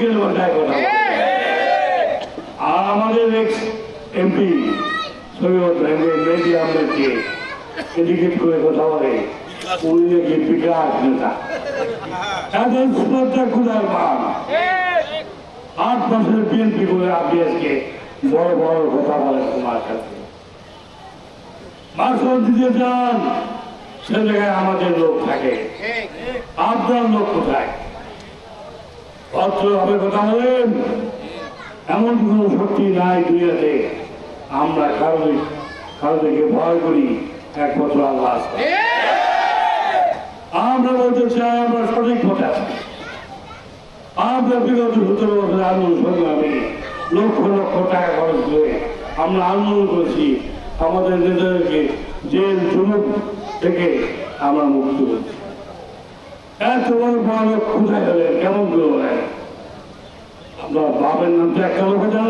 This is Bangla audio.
লোকের ভাষায় কথা বলে। আর আমাদের এক্স এমপি সৈয়দ মেহেদী আহমেদকে এদিকে করে কথা বলে, উনি নাকি বিকাশ নেতা। এত শ্রদ্ধা খুদার মান, 8 বছর বিএনপি করে আপনি আজকে বড় বড় কথা বলেন তোমার সাথে। মাসল দিতে যান, সে জায়গায় আমাদের লোক থাকে, আপনার লোক কোথায়? ভদ্রভাবে কথা বলেন। এমন কোন শক্তি নাই দুনিয়াতে আমরা কারো থেকে ভয় করি, একমাত্র আল্লাহ আছে। আমরা বলতে চাই আমরা সঠিক কথা। আমরা বিগত 17 বছর আন্দোলন সংগ্রামে লক্ষ লক্ষ টাকা খরচ করে আমরা আন্দোলন করেছি, আমাদের নেতাদেরকে জেল জুলুম থেকে আমরা মুক্ত করছি। এত বড় বড় লোক কোথায় হলেন, কেমন করে বলেন? আপনার বাপের নাম তো একটা লোক জানেন।